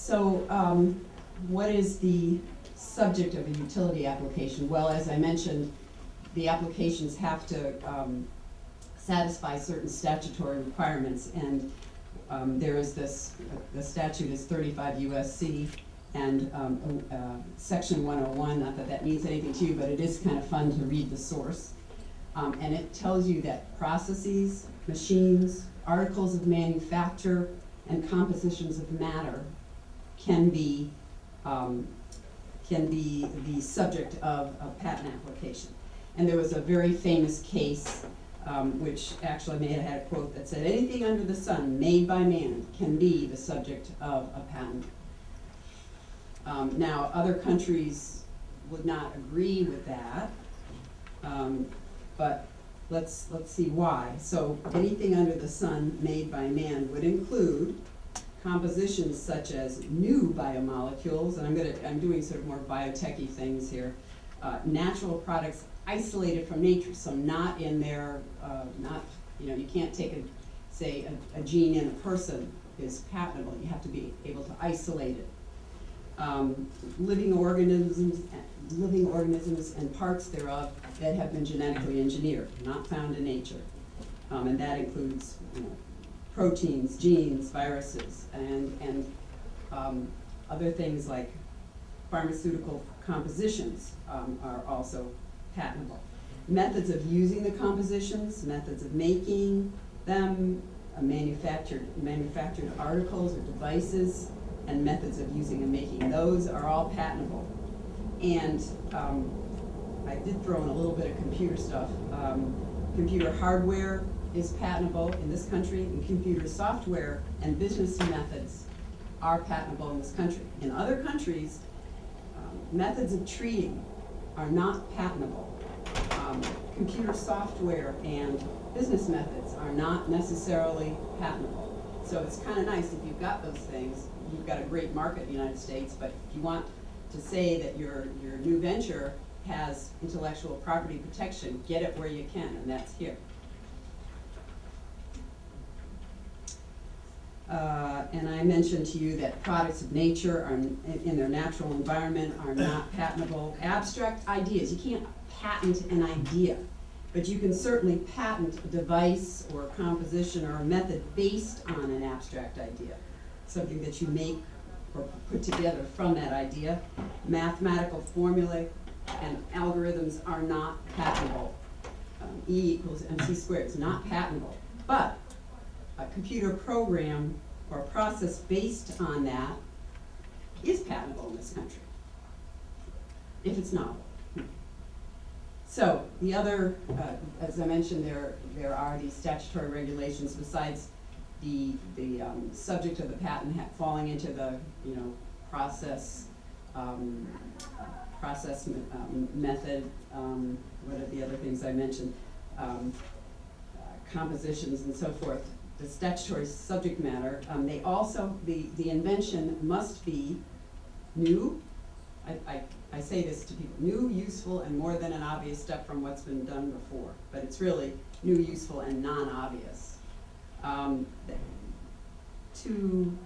What is the subject of a utility application? Well, as I mentioned, the applications have to satisfy certain statutory requirements, and there is this, the statute is 35 USC, and section 101, not that that means anything to you, but it is kind of fun to read the source. And it tells you that processes, machines, articles of manufacture, and compositions of matter can be the subject of a patent application. And there was a very famous case, which actually may have had a quote that said, anything under the sun made by man can be the subject of a patent. Now, other countries would not agree with that, but let's see why. So anything under the sun made by man would include compositions such as new biomolecules, and I'm doing sort of more biotechy things here, natural products isolated from nature, so not in their, you can't take a gene in a person is patentable. You have to be able to isolate it. Living organisms and parts thereof that have been genetically engineered, not found in nature, and that includes, proteins, genes, viruses, and other things like pharmaceutical compositions are also patentable. Methods of using the compositions, methods of making them, manufactured articles or devices, and methods of using and making, those are all patentable. And I did throw in a little bit of computer stuff. Computer hardware is patentable in this country, and computer software and business methods are patentable in this country. In other countries, methods of treating are not patentable. Computer software and business methods are not necessarily patentable. So it's kind of nice if you've got those things, you've got a great market in the United States, but if you want to say that your new venture has intellectual property protection, get it where you can, and that's here. And I mentioned to you that products of nature are in their natural environment are not patentable. Abstract ideas, you can't patent an idea, but you can certainly patent a device or a composition or a method based on an abstract idea, something that you make or put together from that idea. Mathematical formulae and algorithms are not patentable. E equals mc squared is not patentable, but a computer program or process based on that is patentable in this country, if it's novel. So the other, as I mentioned, there are these statutory regulations besides the subject of the patent falling into the process method. What are the other things I mentioned? Compositions and so forth. The statutory subject matter. They also the invention must be new. I say this to people: new, useful, and more than an obvious step from what's been done before. But it's really new, useful, and non-obvious. To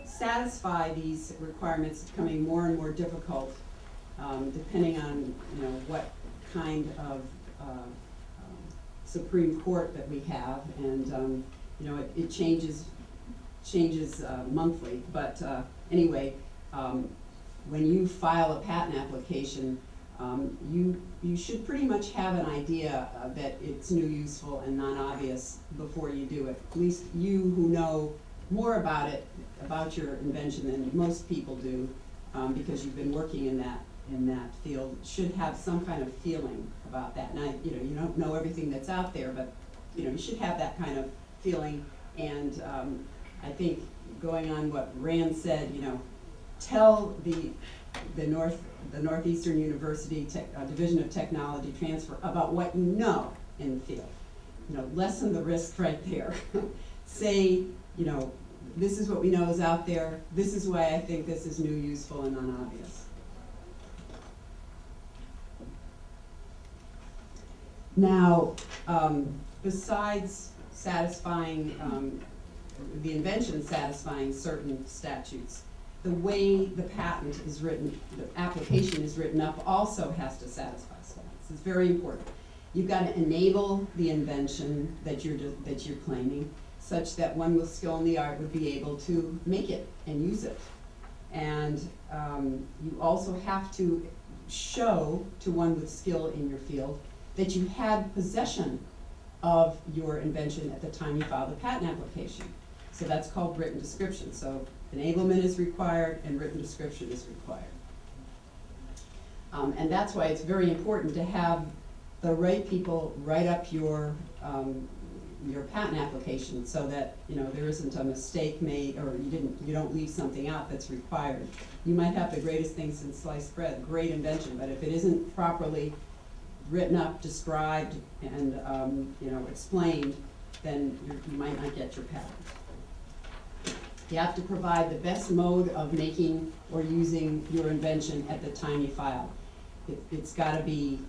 satisfy these requirements, it's becoming more and more difficult, depending on what kind of Supreme Court that we have, and it changes monthly. But anyway, when you file a patent application, you should pretty much have an idea that it's new, useful, and non-obvious before you do it. At least you who know more about it, about your invention than most people do, because you've been working in that field, should have some kind of feeling about that. Now, you don't know everything that's out there, but you should have that kind of feeling. And I think going on what Rand said, tell the Northeastern University Division of Technology Transfer about what you know in the field. Lessen the risk right there. Say, this is what we know is out there. This is why I think this is new, useful, and non-obvious. Now, besides satisfying the invention satisfying certain statutes, the way the patent is written, the application is written up also has to satisfy standards. It's very important. You've got to enable the invention that you're claiming such that one with skill in the art would be able to make it and use it. And you also have to show to one with skill in your field that you had possession of your invention at the time you filed the patent application. So that's called written description. So enablement is required and written description is required. And that's why it's very important to have the right people write up your patent application so that there isn't a mistake made, or you don't leave something out that's required. You might have the greatest thing since sliced bread, great invention, but if it isn't properly written up, described, and explained, then you might not get your patent. You have to provide the best mode of making or using your invention at the time you file. It's got to be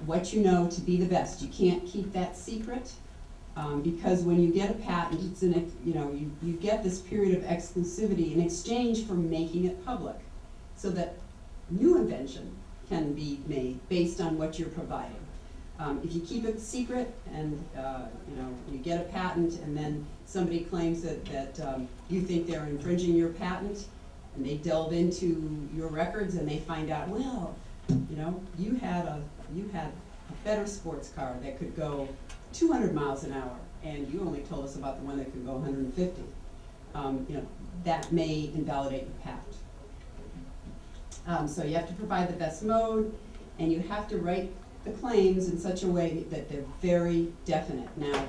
what you know to be the best. You can't keep that secret. Because when you get a patent, it's you get this period of exclusivity in exchange for making it public, so that new invention can be made based on what you're providing. If you keep it secret and you get a patent and then somebody claims that you think they're infringing your patent, and they delve into your records and they find out, well, you had a better sports car that could go 200 miles an hour, and you only told us about the one that could go 150. That may invalidate your patent. So you have to provide the best mode, and you have to write the claims in such a way that they're very definite. Now,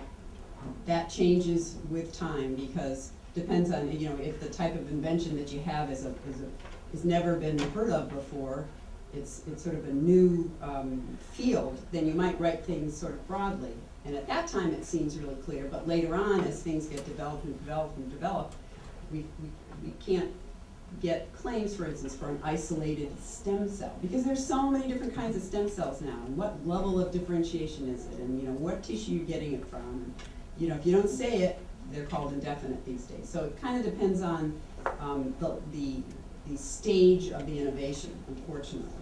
that changes with time because depends on if the type of invention that you have has never been heard of before. It's sort of a new field. Then you might write things sort of broadly. And at that time, it seems really clear, but later on, as things get developed and developed and developed, we can't get claims, for instance, for an isolated stem cell, because there's so many different kinds of stem cells now, and what level of differentiation is it, and what tissue you're getting it from, and if you don't say it, they're called indefinite these days. So it kind of depends on the stage of the innovation, unfortunately.